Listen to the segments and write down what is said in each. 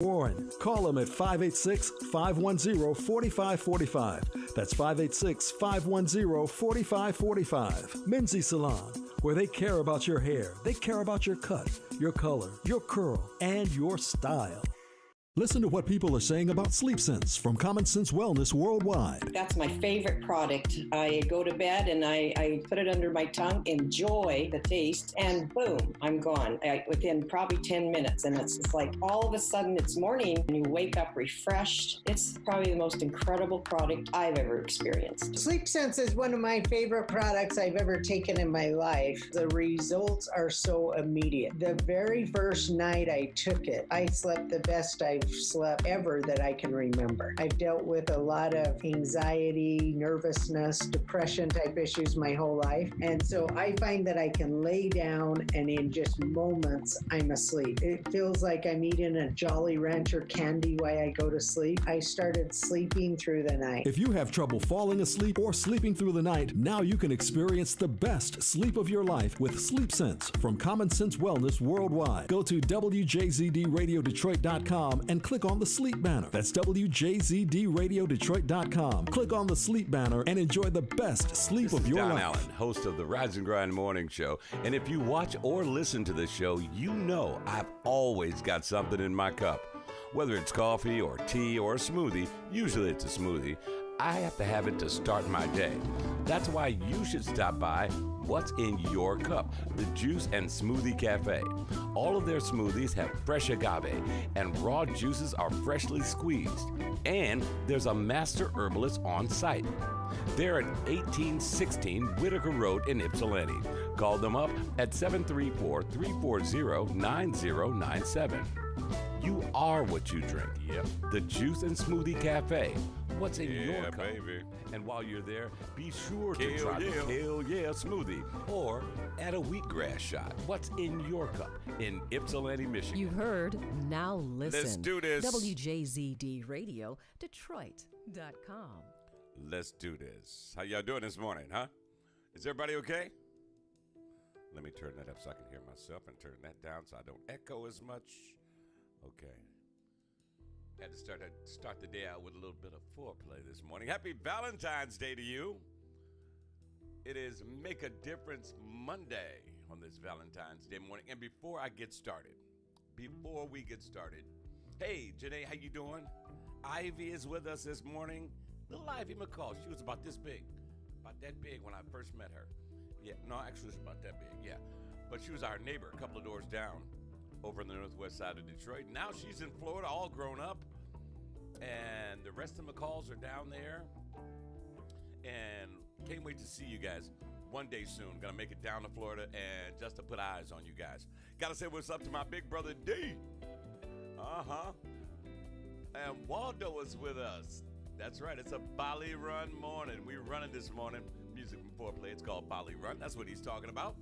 Warren. Call them at 586-510-4545. That's 586-510-4545. Menzie Salon, where they care about your hair, they care about your cut, your color, your curl, and your style. Listen to what people are saying about Sleep Sense from Common Sense Wellness Worldwide. That's my favorite product. I go to bed and I put it under my tongue, enjoy the taste, and boom, I'm gone within probably 10 minutes. And it's just like all of a sudden it's morning and you wake up refreshed. It's probably the most incredible product I've ever experienced. Sleep Sense is one of my favorite products I've ever taken in my life. The results are so immediate. The very first night I took it, I slept the best I've slept ever that I can remember. I've dealt with a lot of anxiety, nervousness, depression type issues my whole life. And so I find that I can lay down and in just moments I'm asleep. It feels like I'm eating a Jolly Rancher candy while I go to sleep. I started sleeping through the night. If you have trouble falling asleep or sleeping through the night, now you can experience the best sleep of your life with Sleep Sense from Common Sense Wellness Worldwide. Go to WJZDRadioDetroit.com and click on the sleep banner. That's WJZDRadioDetroit.com. Click on the sleep banner and enjoy the best sleep of your life. Don Allen, host of the Rise and Grind Morning Show. And if you watch or listen to this show, you know I've always got something in my cup. Whether it's coffee or tea or a smoothie, usually it's a smoothie, I have to have it to start my day. That's why you should stop by What's in Your Cup, the Juice and Smoothie Cafe. All of their smoothies have fresh agave, and raw juices are freshly squeezed. And there's a master herbalist on site. They're at 1816 Whitaker Road in Ypsilanti. Call them up at 734-340-9097. You are what you drink. Yep. The Juice and Smoothie Cafe. What's in your cup? Baby. And while you're there, be sure to try the Kale Yeah smoothie or add a wheatgrass shot. What's in your cup in Ypsilanti, Michigan? You heard. Now listen. Let's do this. WJZD Radio, Detroit.com. Let's do this. How y'all doing this morning, huh? Is everybody okay? Let me turn that up so I can hear myself and turn that down so I don't echo as much. Okay. Had to start the day out with a little bit of foreplay this morning. Happy Valentine's Day to you. It is Make a Difference Monday on this Valentine's Day morning. And before we get started, hey, Janae, how you doing? Ivy is with us this morning. Little Ivy McCall. She was about this big. About that big when I first met her. Yeah, no, actually, it's about that big, yeah. But she was our neighbor a couple of doors down over on the northwest side of Detroit. Now she's in Florida, all grown up. And the rest of the McCalls are down there. And can't wait to see you guys one day soon. Gonna make it down to Florida and just to put eyes on you guys. Gotta say what's up to my big brother D. And Waldo is with us. That's right, it's a Bali Run morning. We're running this morning. Music from Foreplay, it's called Bali Run. That's what he's talking about.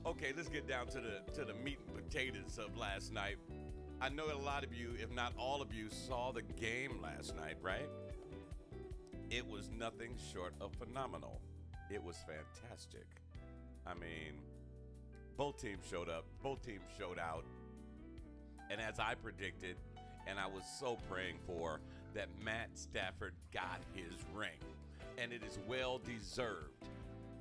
Okay, let's get down to the meat and potatoes of last night. I know a lot of you, if not all of you, saw the game last night, right? It was nothing short of phenomenal. It was fantastic. I mean, both teams showed up. Both teams showed out. And as I predicted, and I was so praying for, that Matt Stafford got his ring. And it is well deserved,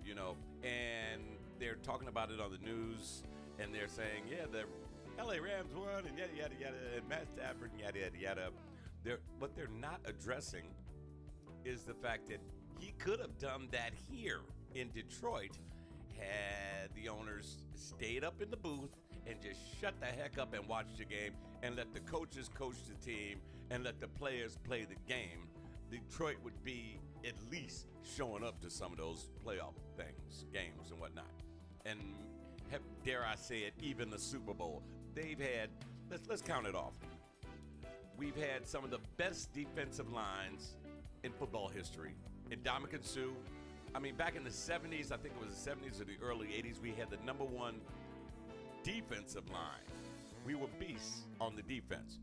you know. And they're talking about it on the news, and they're saying, yeah, the LA Rams won, and yada, yada, yada, and Matt Stafford, and yada, yada, yada. What they're not addressing is the fact that he could have done that here in Detroit had the owners stayed up in the booth and just shut the heck up and watched the game and let the coaches coach the team and let the players play the game. Detroit would be at least showing up to some of those playoff games and whatnot. And dare I say it, even the Super Bowl. They've had, let's count it off. We've had some of the best defensive lines in football history. Ndamukong Suh. I mean, back in the 70s, I think it was the 70s or the early 80s, we had the number one defensive line. We were beasts on the defense.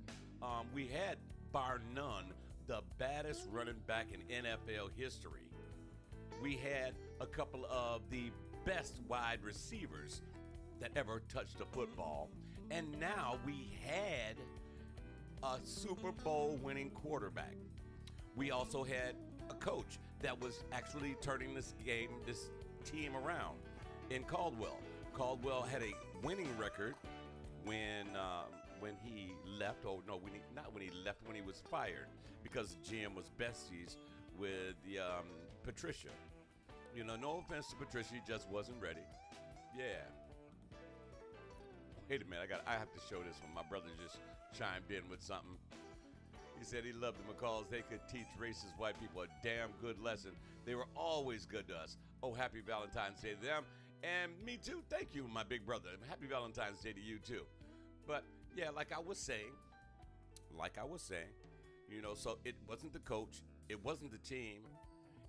We had, bar none, the baddest running back in NFL history. We had a couple of the best wide receivers that ever touched a football. And now we had a Super Bowl winning quarterback. We also had a coach that was actually turning this team around in Caldwell. Caldwell had a winning record when he left. Oh no, not when he left. When he was fired, because GM was besties with Patricia. You know, no offense to Patricia, he just wasn't ready. Yeah. Wait a minute, I have to show this one. My brother just chimed in with something. He said he loved the McCalls. They could teach racist white people a damn good lesson. They were always good to us. Oh, happy Valentine's Day to them. And me too. Thank you, my big brother. Happy Valentine's Day to you too. But yeah, like I was saying, you know, so it wasn't the coach. It wasn't the team.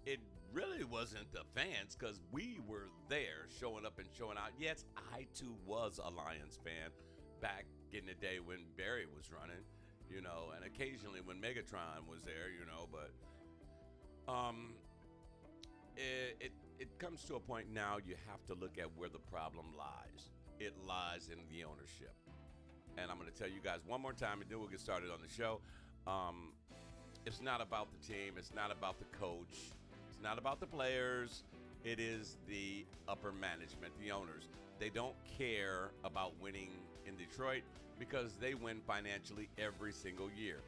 It really wasn't the fans, because we were there showing up and showing out. Yes, I too was a Lions fan back in the day when Barry was running, you know, and occasionally when Megatron was there, you know, but it comes to a point now you have to look at where the problem lies. It lies in the ownership. And I'm going to tell you guys one more time, and then we'll get started on the show. It's not about the team. It's not about the coach. It's not about the players. It is the upper management, the owners. They don't care about winning in Detroit because they win financially every single year.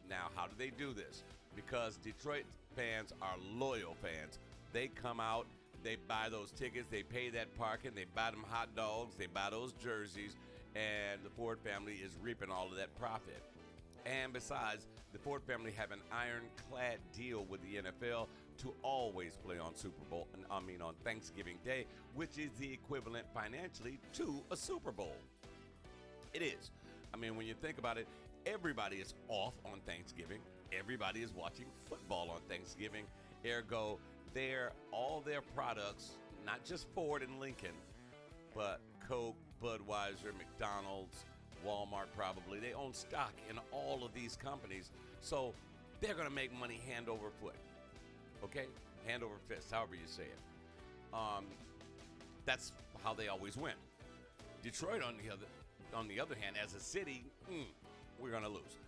Now, how do they do this? Because Detroit fans are loyal fans. They come out, they buy those tickets, they pay that parking, they buy them hot dogs, they buy those jerseys, and the Ford family is reaping all of that profit. And besides, the Ford family have an ironclad deal with the NFL to always play on on Thanksgiving Day, which is the equivalent financially to a Super Bowl. It is. I mean, when you think about it, everybody is off on Thanksgiving. Everybody is watching football on Thanksgiving. Ergo, all their products, not just Ford and Lincoln, but Coke, Budweiser, McDonald's, Walmart probably. They own stock in all of these companies. So they're going to make money hand over foot. Okay? Hand over fist, however you say it. That's how they always win. Detroit, on the other hand, as a city, we're going to lose.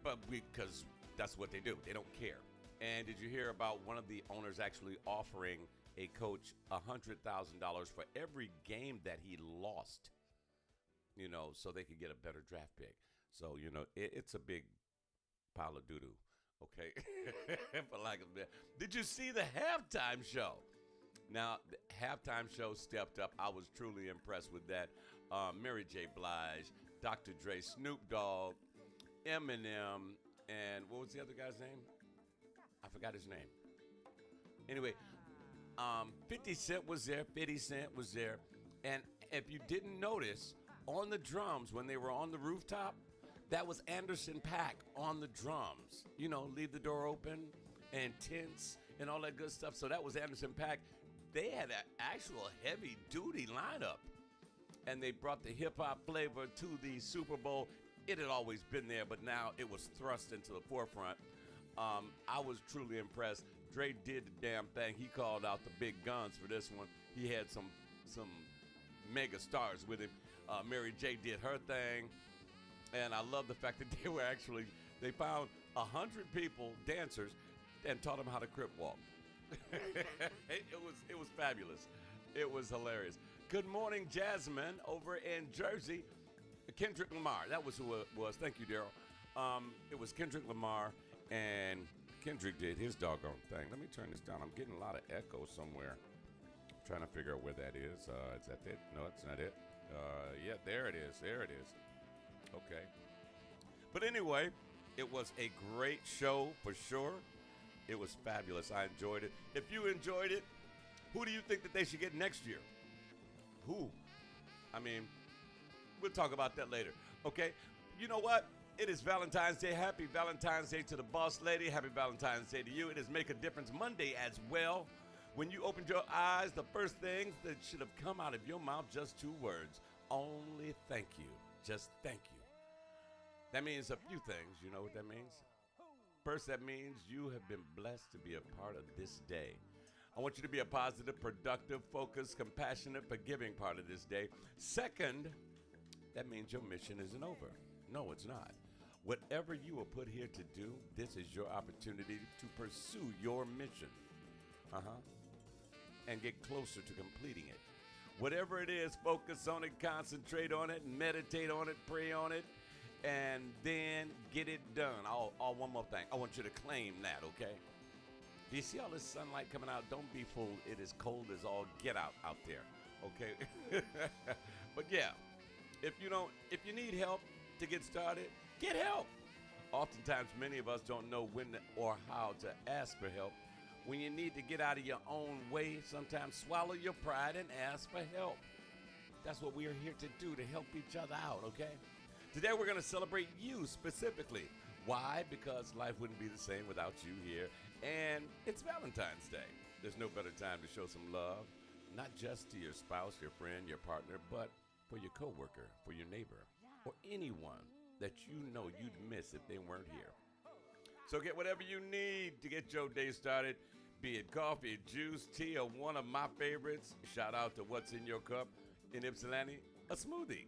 But because that's what they do. They don't care. And did you hear about one of the owners actually offering a coach $100,000 for every game that he lost, you know, so they could get a better draft pick? So, you know, it's a big pile of doo-doo, okay? For lack of a. Did you see the halftime show? Now, the halftime show stepped up. I was truly impressed with that. Mary J. Blige, Dr. Dre, Snoop Dogg, Eminem, and what was the other guy's name? I forgot his name. Anyway, 50 Cent was there. 50 Cent was there. And if you didn't notice, on the drums, when they were on the rooftop, that was Anderson .Paak on the drums. You know, Leave the Door Open and Tense and all that good stuff. So that was Anderson .Paak. They had an actual heavy-duty lineup. And they brought the hip-hop flavor to the Super Bowl. It had always been there, but now it was thrust into the forefront. I was truly impressed. Dre did the damn thing. He called out the big guns for this one. He had some mega stars with him. Mary J did her thing. And I love the fact that they found 100 people, dancers, and taught them how to crip walk. It was fabulous. It was hilarious. Good morning, Jasmine, over in Jersey. Kendrick Lamar. That was who it was. Thank you, Daryl. It was Kendrick Lamar, and Kendrick did his doggone thing. Let me turn this down. I'm getting a lot of echo somewhere. I'm trying to figure out where that is. Is that it? No, it's not it. Yeah, there it is. There it is. Okay. But anyway, it was a great show for sure. It was fabulous. I enjoyed it. If you enjoyed it, who do you think that they should get next year? Who? I mean, we'll talk about that later. Okay? You know what? It is Valentine's Day. Happy Valentine's Day to the boss lady. Happy Valentine's Day to you. It is Make a Difference Monday as well. When you opened your eyes, the first things that should have come out of your mouth, just two words. Only thank you. Just thank you. That means a few things. You know what that means? First, that means you have been blessed to be a part of this day. I want you to be a positive, productive, focused, compassionate, forgiving part of this day. Second, that means your mission isn't over. No, it's not. Whatever you were put here to do, this is your opportunity to pursue your mission. And get closer to completing it. Whatever it is, focus on it, concentrate on it, meditate on it, pray on it, and then get it done. One more thing. I want you to claim that, okay? Do you see all this sunlight coming out? Don't be fooled. It is cold as all get out there, okay? But yeah, if you need help to get started, get help. Oftentimes, many of us don't know when or how to ask for help. When you need to get out of your own way, sometimes swallow your pride and ask for help. That's what we are here to do, to help each other out, okay? Today we're going to celebrate you specifically. Why? Because life wouldn't be the same without you here. And it's Valentine's Day. There's no better time to show some love, not just to your spouse, your friend, your partner, but for your coworker, for your neighbor, or anyone that you know you'd miss if they weren't here. So get whatever you need to get your day started, be it coffee, juice, tea, or one of my favorites. Shout out to what's in your cup in Ypsilanti, a smoothie.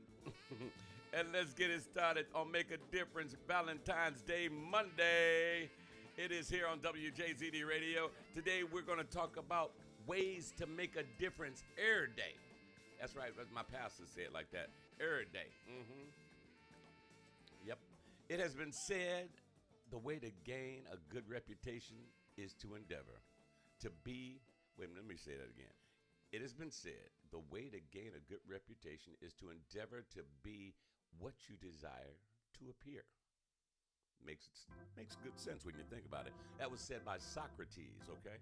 And let's get it started on Make a Difference Valentine's Day Monday. It is here on WJZD Radio. Today we're going to talk about ways to make a difference every day. That's right, my pastor said like that, every day. Yep. It has been said the way to gain a good reputation is to endeavor to be, let me say that again. It has been said the way to gain a good reputation is to endeavor to be what you desire to appear. Makes good sense when you think about it. That was said by Socrates, okay?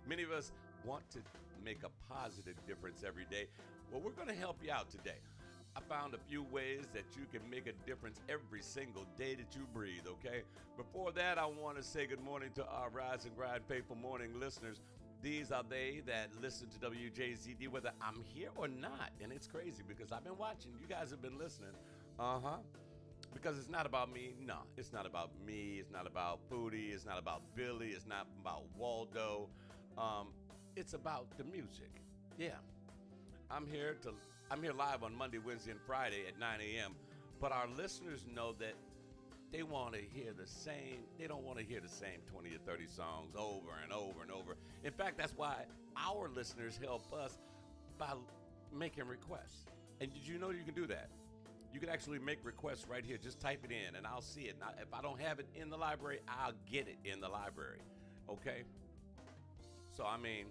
Many of us want to make a positive difference every day. Well, we're going to help you out today. I found a few ways that you can make a difference every single day that you breathe, okay? Before that, I want to say good morning to our Rise and Grind Faithful Morning listeners. These are they that listen to WJZD whether I'm here or not. And it's crazy because I've been watching. You guys have been listening. Because it's not about me. No, it's not about me. It's not about Foodie. It's not about Billy. It's not about Waldo. It's about the music. Yeah. I'm here live on Monday, Wednesday, and Friday at 9 a.m. But our listeners know that they want to hear the same. They don't want to hear the same 20 or 30 songs over and over and over. In fact, that's why our listeners help us by making requests. And did you know you can do that? You can actually make requests right here. Just type it in and I'll see it. Now, if I don't have it in the library, I'll get it in the library. Okay? So, I mean,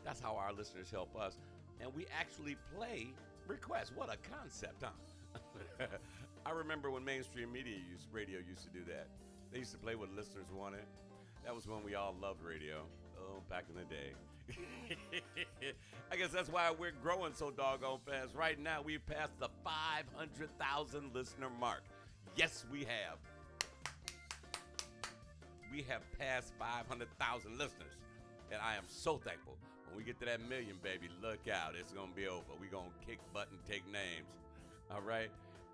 that's how our listeners help us. And we actually play requests. What a concept, huh? I remember when mainstream radio used to do that. They used to play what listeners wanted. That was when we all loved radio. Oh, back in the day. I guess that's why we're growing so doggone fast. Right now, we've passed the 500,000 listener mark. Yes, we have. We have passed 500,000 listeners. And I am so thankful. When we get to that million, baby, look out. It's going to be over. We're going to kick butt and take names. All right?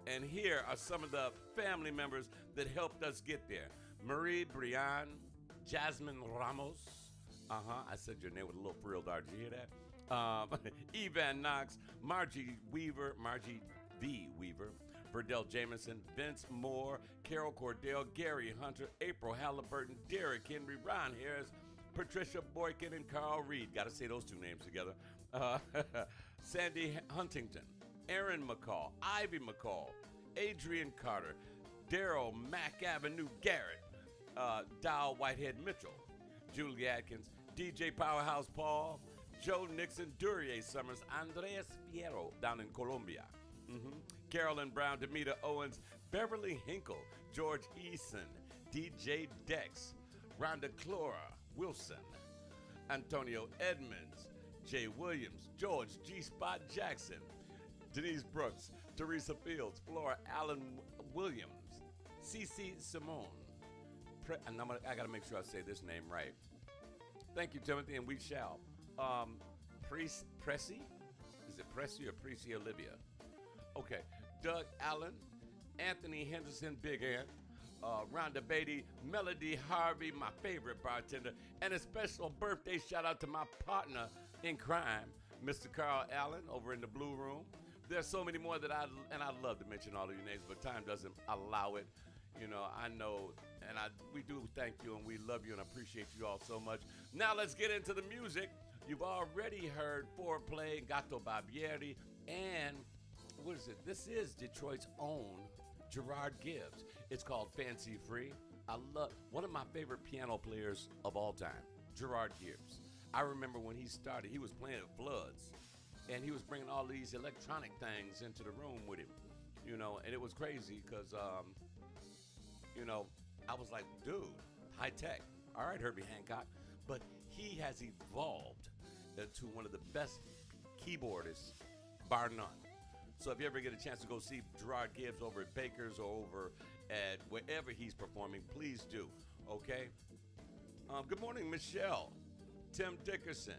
And here are some of the family members that helped us get there. Marie Brian, Jasmine Ramos. I said your name with a little frill dart. Did you hear that? Evan Knox, Margie V. Weaver, Verdell Jameson, Vince Moore, Carol Cordell, Gary Hunter, April Halliburton, Derek Henry, Ron Harris, Patricia Boykin, and Carl Reed. Got to say those two names together. Sandy Huntington, Aaron McCall, Ivy McCall, Adrian Carter, Daryl Mack Avenue Garrett, Dow Whitehead Mitchell, Julie Atkins, DJ Powerhouse Paul, Joe Nixon, Duryea Summers, Andreas Fierro down in Colombia, Carolyn Brown, Demita Owens, Beverly Hinkle, George Eason, DJ Dex, Rhonda Clora Wilson, Antonio Edmonds, Jay Williams, George G. Spot Jackson, Denise Brooks, Teresa Fields, Flora Allen Williams, Cece Simone. I got to make sure I say this name right. Thank you, Timothy, and we shall. Pressy? Is it Pressy or Pressy Olivia? Okay. Doug Allen, Anthony Henderson, Big Ant, Rhonda Beatty, Melody Harvey, my favorite bartender, and a special birthday shout out to my partner in crime, Mr. Carl Allen over in the Blue Room. There's so many more that I'd love to mention all of your names, but time doesn't allow it. You know, I know, and we do thank you and we love you and appreciate you all so much. Now let's get into the music. You've already heard Foreplay, Gato Barbieri, and what is it? This is Detroit's own Gerard Gibbs. It's called Fancy Free. I love one of my favorite piano players of all time, Gerard Gibbs. I remember when he started, he was playing at Floods, and he was bringing all these electronic things into the room with him, you know, and it was crazy because, you know, I was like, dude, high tech. All right, Herbie Hancock. But he has evolved into one of the best keyboardists, bar none. So if you ever get a chance to go see Gerard Gibbs over at Baker's or over at wherever he's performing, please do, okay? Good morning, Michelle, Tim Dickerson,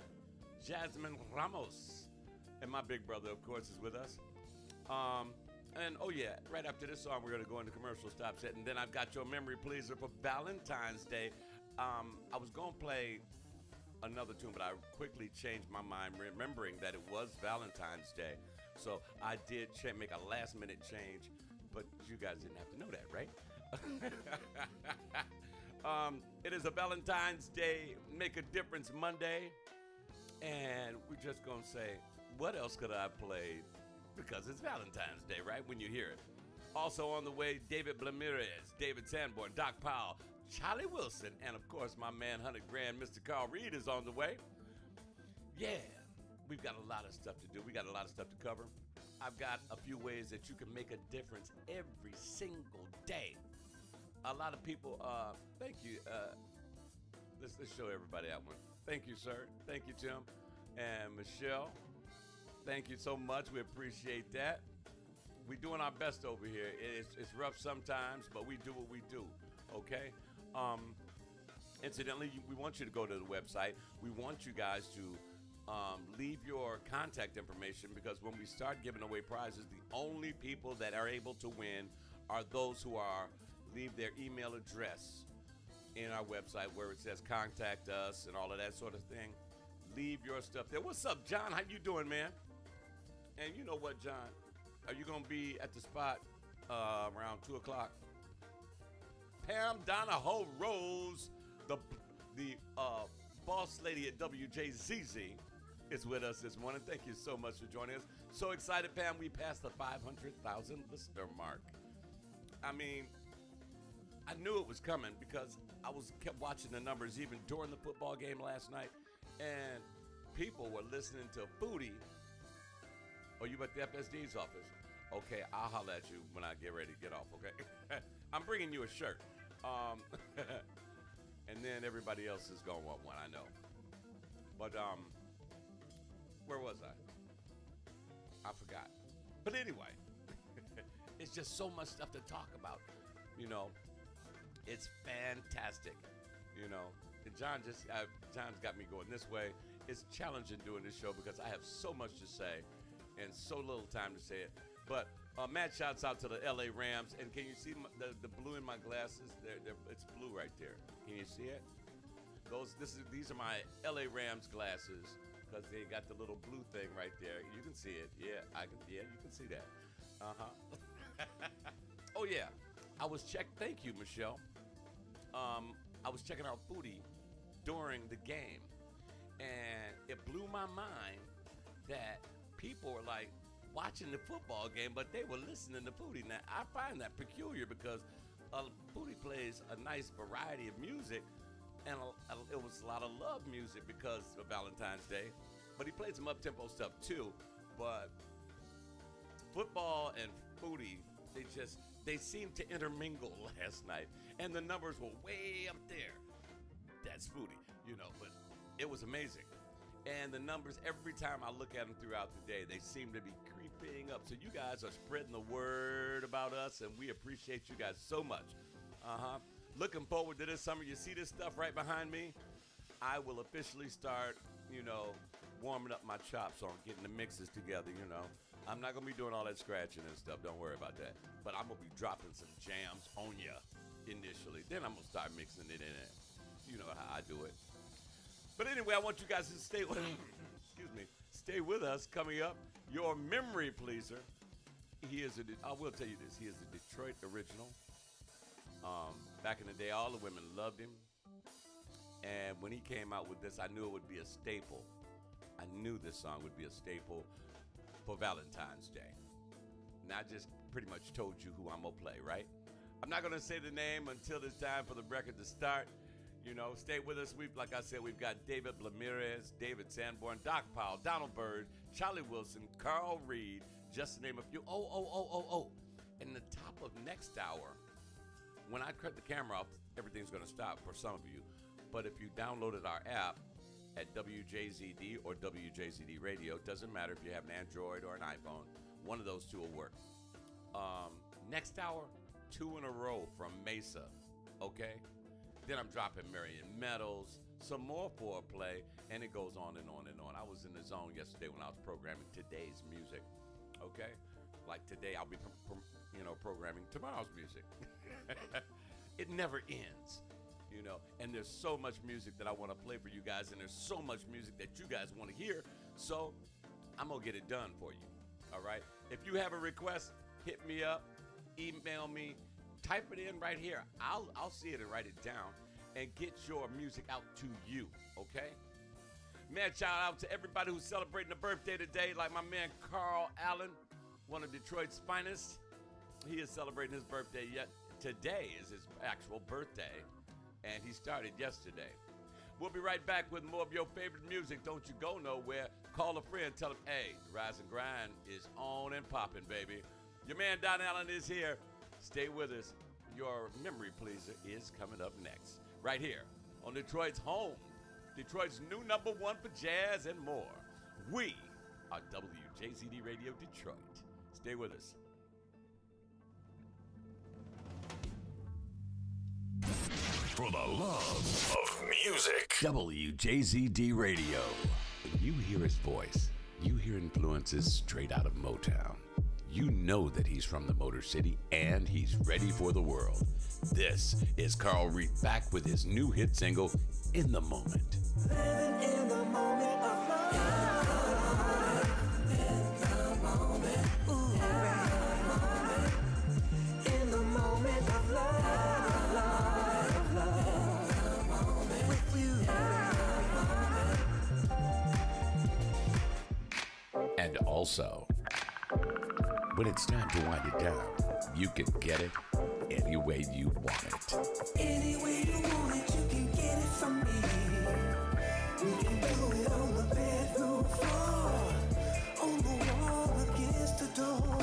Jasmine Ramos, and my big brother, of course, is with us. And oh yeah, right after this song, we're gonna go into commercial stop set, and then I've got your memory pleaser for Valentine's Day. I was gonna play another tune, but I quickly changed my mind, remembering that it was Valentine's Day. So I did make a last-minute change, but you guys didn't have to know that, right? It is a Valentine's Day Make a Difference Monday, and we're just gonna say, what else could I have played? Because it's Valentine's Day, right? When you hear it. Also on the way, David Blamirez, David Sanborn, Doc Powell, Charlie Wilson, and of course, my man, 100 Grand, Mr. Carl Reed is on the way. Yeah, we've got a lot of stuff to do. We got a lot of stuff to cover. I've got a few ways that you can make a difference every single day. A lot of people, thank you. Let's show everybody that one. Thank you, sir. Thank you, Tim. And Michelle, thank you so much. We appreciate that. We're doing our best over here. It's rough sometimes, but we do what we do, okay? Incidentally, we want you to go to the website. We want you guys to leave your contact information, because when we start giving away prizes, the only people that are able to win are those who leave their email address in our website where it says contact us and all of that sort of thing. Leave your stuff there. What's up, John? How you doing, man? And you know what, John? Are you going to be at the spot around 2 o'clock? Pam Donahoe Rose, the boss lady at WJZZ, is with us this morning. Thank you so much for joining us. So excited, Pam. We passed the 500,000 listener mark. I mean, I knew it was coming because I kept watching the numbers even during the football game last night, and people were listening to Foodie. Oh, you at the FSD's office? Okay, I'll holler at you when I get ready to get off, okay? I'm bringing you a shirt. And then everybody else is going to want one, I know. But, where was I? I forgot. But anyway, it's just so much stuff to talk about, you know. It's fantastic, you know. And John's got me going this way. It's challenging doing this show because I have so much to say and so little time to say it. But Matt shouts out to the LA Rams. And can you see the blue in my glasses? It's blue right there. Can you see it? These are my LA Rams glasses because they got the little blue thing right there. You can see it. Yeah, you can see that. Oh yeah, thank you, Michelle. I was checking out Foodie during the game, and it blew my mind that people were like watching the football game, but they were listening to Foodie. Now, I find that peculiar because Foodie plays a nice variety of music, and it was a lot of love music because of Valentine's Day, but he played some up-tempo stuff too. But football and Foodie, they seemed to intermingle last night, and the numbers were way up there. That's Foodie, you know, but it was amazing. And the numbers, every time I look at them throughout the day, they seem to be creeping up. So you guys are spreading the word about us, and we appreciate you guys so much. Looking forward to this summer. You see this stuff right behind me? I will officially start, you know, warming up my chops on getting the mixes together, you know. I'm not going to be doing all that scratching and stuff. Don't worry about that. But I'm going to be dropping some jams on ya initially. Then I'm going to start mixing it in it. You know how I do it. But anyway, I want you guys to stay with stay with us. Coming up, your memory pleaser. I will tell you this. He is a Detroit original. back in the day, all the women loved him. And when he came out with this, I knew it would be a staple. I knew this song would be a staple for Valentine's Day. And I just pretty much told you who I'm going to play, right? I'm not going to say the name until it's time for the record to start. You know, stay with us. Like I said, we've got David Ramirez, David Sanborn, Doc Powell, Donald Byrd, Charlie Wilson, Carl Reed, just to name a few. In the top of next hour, when I cut the camera off, everything's going to stop for some of you. But if you downloaded our app at WJZD or WJZD Radio, doesn't matter if you have an Android or an iPhone, one of those two will work. Next hour, 2 in a row from Mesa, okay? Then I'm dropping Marion Meadows, some more foreplay, and it goes on and on and on. I was in the zone yesterday when I was programming today's music, okay? Like today, I'll be, programming tomorrow's music. It never ends, and there's so much music that I want to play for you guys, and there's so much music that you guys want to hear, so I'm going to get it done for you, all right? If you have a request, hit me up, email me, type it in right here. I'll see it and write it down and get your music out to you, okay? Man, shout out to everybody who's celebrating a birthday today, like my man Carl Allen, one of Detroit's finest. He is celebrating his birthday yet. Today is his actual birthday, and he started yesterday. We'll be right back with more of your favorite music. Don't you go nowhere. Call a friend. Tell him, hey, the Rise and Grind is on and popping, baby. Your man Don Allen is here. Stay with us. Your memory pleaser is coming up next. Right here on Detroit's home. Detroit's new #1 for jazz and more. We are WJZD Radio Detroit. Stay with us. For the love of music. WJZD Radio. When you hear his voice, you hear influences straight out of Motown. You know that he's from the Motor City and he's ready for the world. This is Carl Reed back with his new hit single, In the Moment. Living in the moment of love. In the moment. Ooh, in the moment of love. With you. And also, when it's time to wind it down, you can get it any way you want it. Any way you want it, you can get it from me. We can do it on the bedroom floor, on the wall against the door,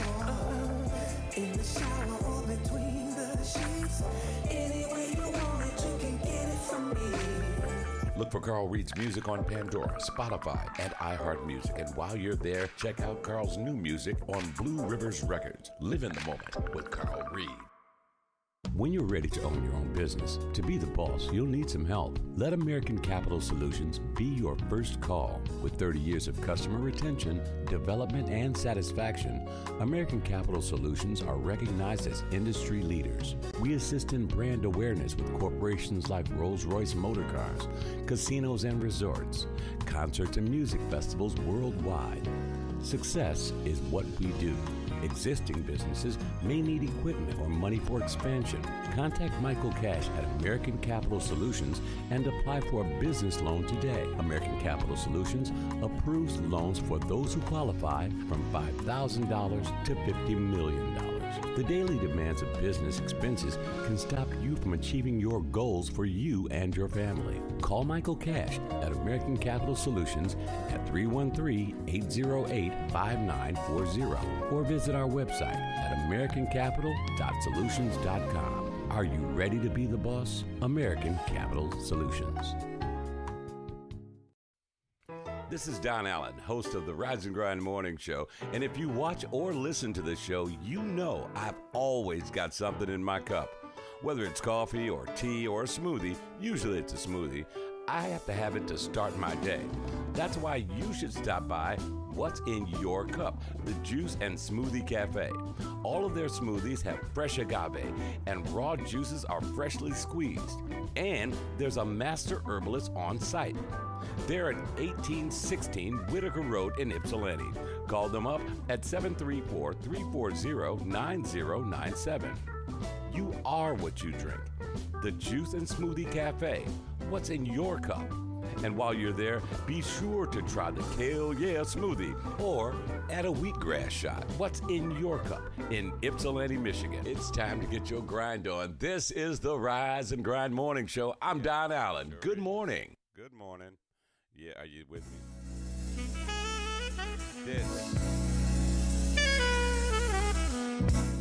in the shower or between the sheets. Any way you want it, you can get it from me. Look for Carl Reed's music on Pandora, Spotify, and iHeartMusic. And while you're there, check out Carl's new music on Blue Rivers Records. Live in the moment with Carl Reed. When you're ready to own your own business, to be the boss, you'll need some help. Let American Capital Solutions be your first call. With 30 years of customer retention, development, and satisfaction, American Capital Solutions are recognized as industry leaders. We assist in brand awareness with corporations like Rolls-Royce Motor Cars, casinos and resorts, concerts and music festivals worldwide. Success is what we do. Existing businesses may need equipment or money for expansion. Contact Michael Cash at American Capital Solutions and apply for a business loan today. American Capital Solutions approves loans for those who qualify from $5,000 to $50 million. The daily demands of business expenses can stop you from achieving your goals for you and your family. Call Michael Cash at American Capital Solutions at 313-808-5940 or visit our website at americancapital.solutions.com. Are you ready to be the boss? American Capital Solutions. This is Don Allen, host of the Rise and Grind Morning Show. And if you watch or listen to this show, you know I've always got something in my cup. Whether it's coffee or tea or a smoothie, usually it's a smoothie, I have to have it to start my day. That's why you should stop by What's in Your Cup, the Juice and Smoothie Cafe. All of their smoothies have fresh agave, and raw juices are freshly squeezed. And there's a master herbalist on site. They're at 1816 Whitaker Road in Ypsilanti. Call them up at 734-340-9097. You are what you drink. The Juice and Smoothie Cafe. What's in your cup? And while you're there, be sure to try the Kale Yeah smoothie or add a wheatgrass shot. What's in your cup in Ypsilanti, Michigan? It's time to get your grind on. This is the Rise and Grind Morning Show. I'm Don Allen. Good morning. Good morning. Yeah, are you with me?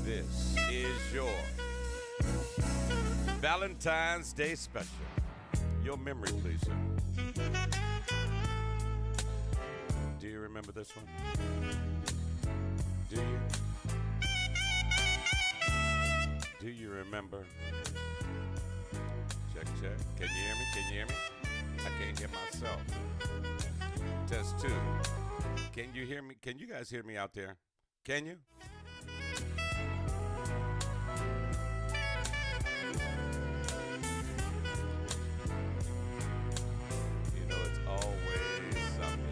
This is your Valentine's Day special. Your memory, please, sir. Do you remember this one? Do you? Do you remember? Check, check. Can you hear me? Can you hear me? I can't hear myself. Test 2. Can you hear me? Can you guys hear me out there? Can you?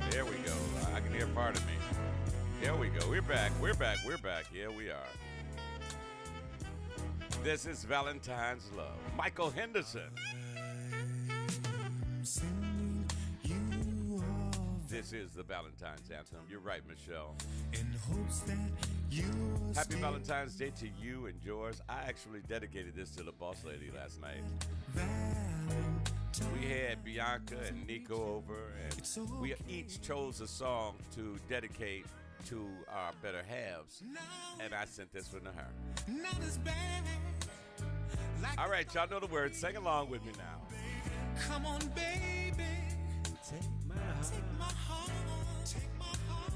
There we go. I can hear part of me. Here we go. We're back. We're back. We're back. Here we are. This is Valentine's Love. Michael Henderson. This is the Valentine's anthem. You're right, Michelle. Happy Valentine's Day to you and yours. I actually dedicated this to the boss lady last night. We had Bianca and Nico over, and we each chose a song to dedicate to our better halves, and I sent this one to her. All right, y'all know the words. Sing along with me now. Come on, baby. Take my heart. Take my heart. Take my heart.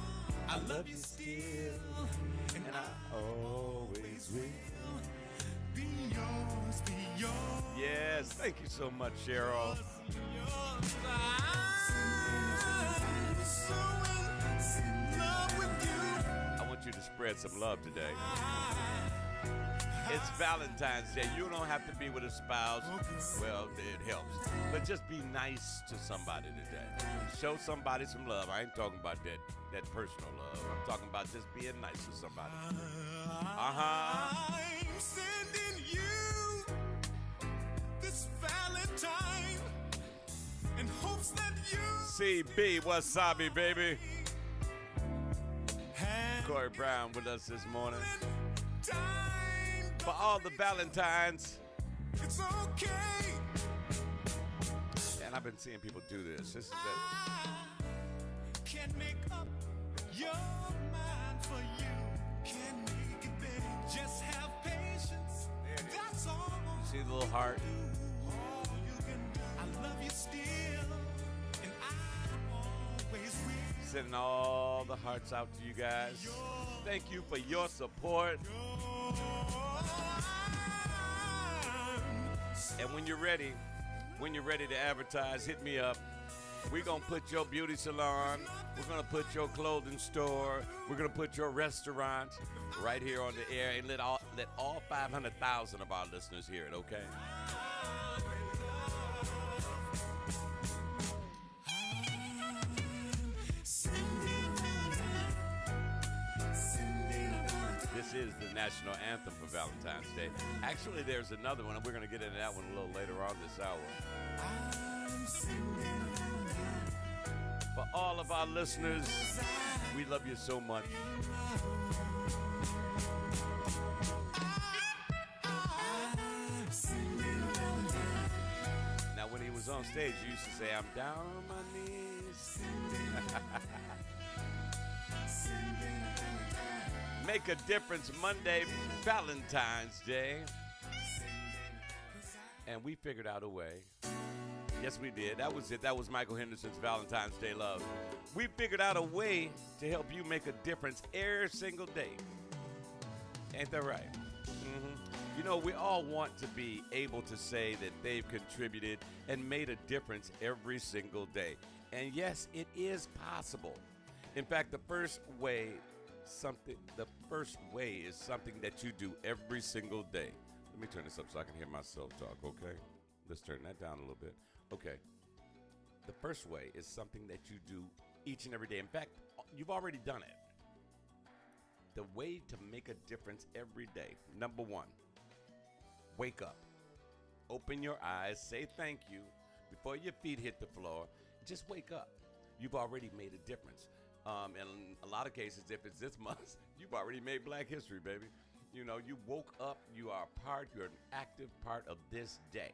I love you still, and I always will. Be yours, be yours. Yes, thank you so much, Cheryl. I'm so in love with you. I want you to spread some love today. It's Valentine's Day. You don't have to be with a spouse. Well, it helps. But just be nice to somebody today. Show somebody some love. I ain't talking about that personal love. I'm talking about just being nice to somebody. I'm sending you this Valentine in hopes that you CB Wasabi, baby. Corey Brown with us this morning. For all the Valentines. It's okay. And I've been seeing people do this. This is it. Can't make up your mind for you. Can't make it, baby. Just have patience. That's all. You see the little heart? All you can do. I love you still, and I always will. Sending all the hearts out to you guys. Thank you for your support. And when you're ready to advertise, hit me up. We're going to put your beauty salon, we're going to put your clothing store, we're going to put your restaurant right here on the air and let all 500,000 of our listeners hear it, okay? This is the national anthem for Valentine's Day. Actually, there's another one, and we're going to get into that one a little later on this hour. For all of our listeners, we love you so much. Now, when he was on stage, he used to say, I'm down on my knees. Make a difference Monday, Valentine's Day. And we figured out a way. Yes, we did. That was it. That was Michael Henderson's Valentine's Day Love. We figured out a way to help you make a difference every single day. Ain't that right? Mm-hmm. You know, we all want to be able to say that they've contributed and made a difference every single day. And yes, it is possible. In fact, the first way is something that you do every single day. Let me turn this up so I can hear myself talk, okay? Let's turn that down a little bit. Okay. The first way is something that you do each and every day. In fact, you've already done it. The way to make a difference every day, number one, Wake up. Open your eyes. Say thank you before your feet hit the floor. Just wake up. You've already made a difference. In a lot of cases, if it's this month, you've already made Black History, baby. You know, you woke up. You're an active part of this day.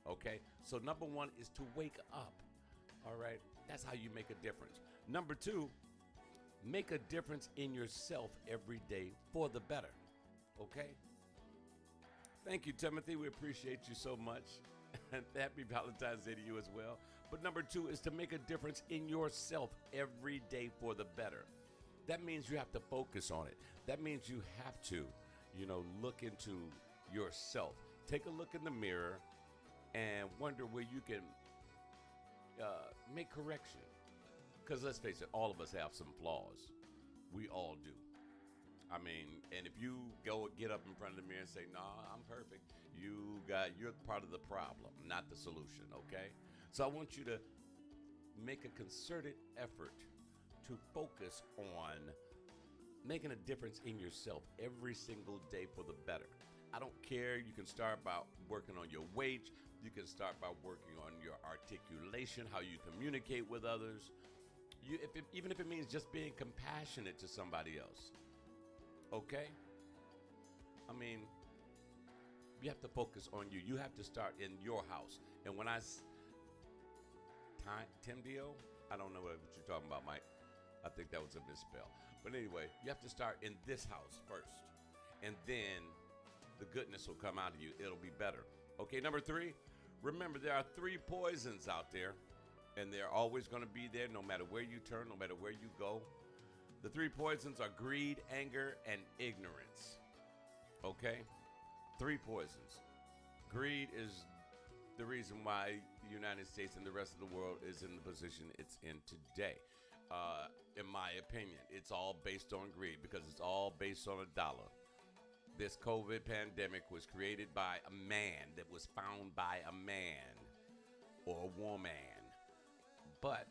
Okay? So number one is to wake up. All right? That's how you make a difference. Number two, make a difference in yourself every day for the better. Okay? Thank you, Timothy. We appreciate you so much. And happy Valentine's Day to you as well. But number two is to make a difference in yourself every day for the better. That means you have to focus on it. That means you have to, look into yourself. Take a look in the mirror and wonder where you can make correction. Because let's face it, all of us have some flaws. We all do. I mean, and if you get up in front of the mirror and say, "Nah, I'm perfect," you're part of the problem, not the solution, okay? So I want you to make a concerted effort to focus on making a difference in yourself every single day for the better. I don't care. You can start by working on your weight. You can start by working on your articulation, how you communicate with others. Even if it means just being compassionate to somebody else. Okay? I mean, you have to focus on you. You have to start in your house. And when Tim Dio? I don't know what you're talking about, Mike. I think that was a misspell. But anyway, you have to start in this house first. And then the goodness will come out of you. It'll be better. Okay, number three, remember there are 3 poisons out there. And they're always going to be there no matter where you turn, no matter where you go. The 3 poisons are greed, anger, and ignorance. Okay? 3 poisons. Greed is the reason why the United States and the rest of the world is in the position it's in today. In my opinion, it's all based on greed because it's all based on a dollar. This COVID pandemic was created by a man, that was found by a man or a woman. But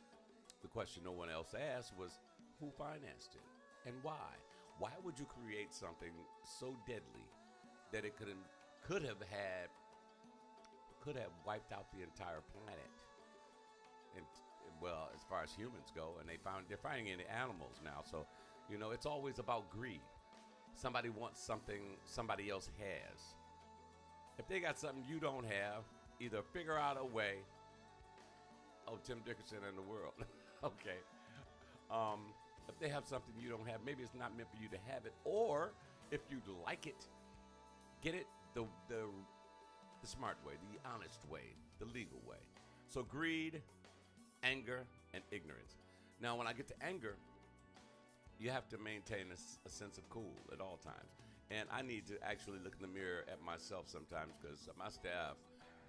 the question no one else asked was, who financed it and why? Why would you create something so deadly that it could have wiped out the entire planet? And well, as far as humans go, and they're finding it in animals now. So, it's always about greed. Somebody wants something somebody else has. If they got something you don't have, either figure out a way. Oh, Tim Dickerson in the world. Okay. If they have something you don't have, maybe it's not meant for you to have it. Or if you like it, get it the smart way, the honest way, the legal way. So greed, anger, and ignorance. Now, when I get to anger, you have to maintain a sense of cool at all times. And I need to actually look in the mirror at myself sometimes because my staff,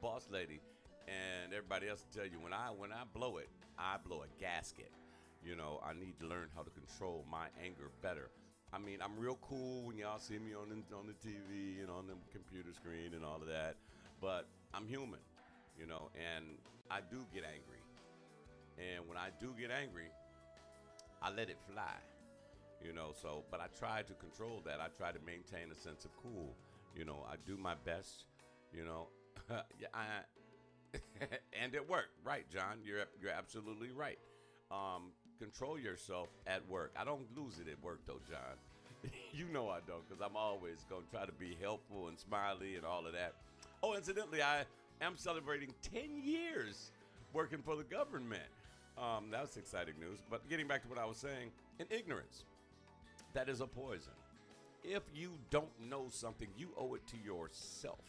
boss lady, and everybody else will tell you when I blow it, I blow a gasket. I need to learn how to control my anger better. I mean, I'm real cool when y'all see me on the TV and on the computer screen and all of that, but I'm human, and I do get angry. And when I do get angry, I let it fly, but I try to control that. I try to maintain a sense of cool. I do my best, and it worked. Right, John, you're absolutely right. Control yourself at work. I don't lose it at work, though, John. You know I don't, because I'm always going to try to be helpful and smiley and all of that. Oh, incidentally, I am celebrating 10 years working for the government. That was exciting news. But getting back to what I was saying, in ignorance, that is a poison. If you don't know something, you owe it to yourself.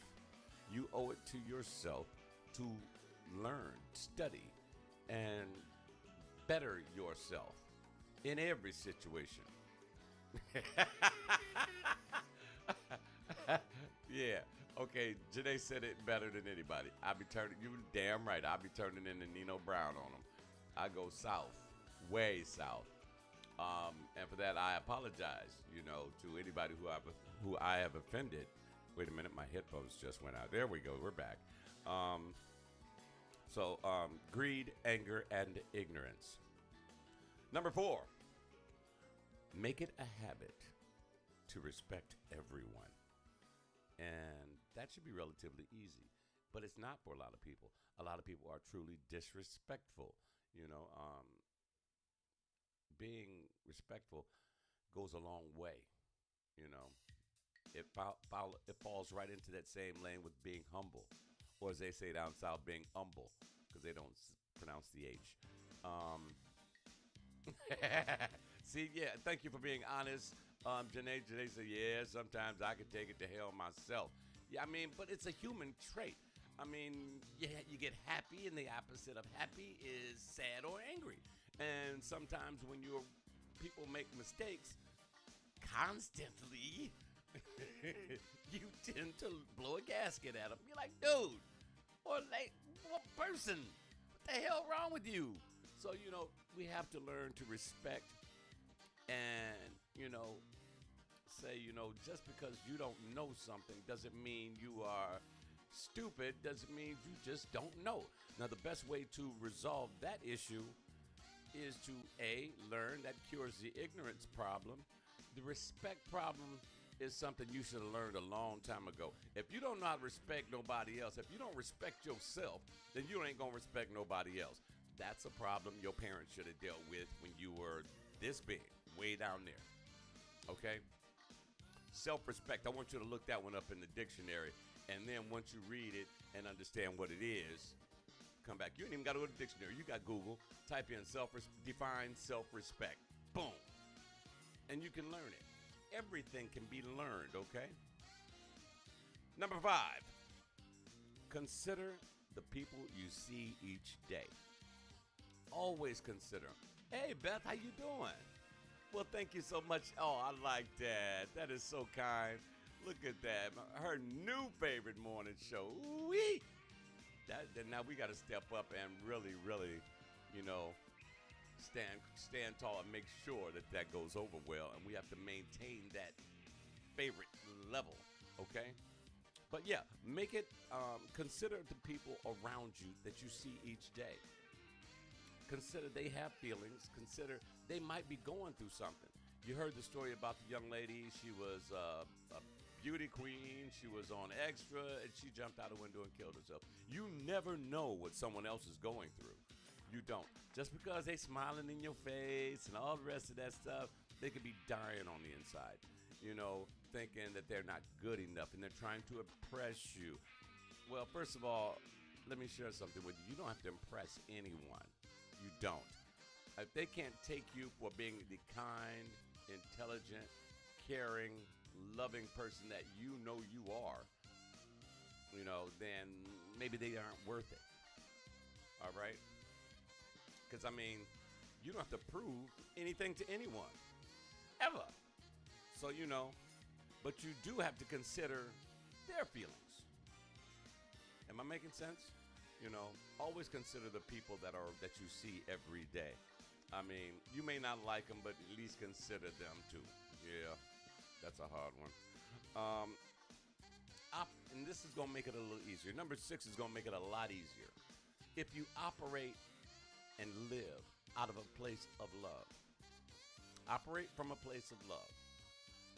You owe it to yourself to learn, study, and better yourself in every situation. Yeah. Okay. Janae said it better than anybody. You damn right. I'll be turning into Nino Brown on them. I go south, way south. And for that, I apologize, to anybody who I have offended. Wait a minute. My headphones just went out. There we go. We're back. So greed, anger, and ignorance. Number 4, make it a habit to respect everyone. And that should be relatively easy. But it's not for a lot of people. A lot of people are truly disrespectful. You know, being respectful goes a long way. You know, it falls right into that same lane with being humble, or as they say down south, being humble, because they don't pronounce the H. See, yeah, thank you for being honest. Janae said, yeah, sometimes I could take it to hell myself. Yeah, I mean, but it's a human trait. I mean, you get happy, and the opposite of happy is sad or angry. And sometimes when people make mistakes constantly, you tend to blow a gasket at them. You're like, dude, or like, what person? What the hell wrong with you? So, you know, we have to learn to respect and, you know, say, you know, just because you don't know something doesn't mean you are stupid, doesn't mean you just don't know. Now, the best way to resolve that issue is to, A, learn. That cures the ignorance problem. The respect problem is something you should have learned a long time ago. If you don't know how to respect nobody else, if you don't respect yourself, then you ain't going to respect nobody else. That's a problem your parents should have dealt with when you were this big, way down there. Okay? Self-respect. I want you to look that one up in the dictionary. And then once you read it and understand what it is, come back. You ain't even got to go to the dictionary. You got Google. Type in define self-respect. Boom. And you can learn it. Everything can be learned, okay? Number 5. Consider the people you see each day. Always consider them. Hey, Beth, how you doing? Well, thank you so much. Oh, I like that. That is so kind. Look at that. Her new favorite morning show. Ooh-wee. Now we got to step up and really, really, you know, stand tall and make sure that goes over well. And we have to maintain that favorite level, okay? But yeah, make it, consider the people around you that you see each day. Consider they have feelings. Consider they might be going through something. You heard the story about the young lady. She was a beauty queen. She was on Extra, and she jumped out a window and killed herself. You never know what someone else is going through. You don't. Just because they smiling in your face and all the rest of that stuff, they could be dying on the inside. You know, thinking that they're not good enough, and they're trying to impress you. Well, first of all, let me share something with you. You don't have to impress anyone. You don't. If they can't take you for being the kind, intelligent, caring, loving person that you know you are, you know, then maybe they aren't worth it. All right? Because, I mean, you don't have to prove anything to anyone. Ever. So, you know, but you do have to consider their feelings. Am I making sense? You know, always consider the people that you see every day. I mean, you may not like them, but at least consider them too. Yeah, that's a hard one. And this is going to make it a little easier. Number 6 is going to make it a lot easier. If you operate and live out of a place of love. Operate from a place of love.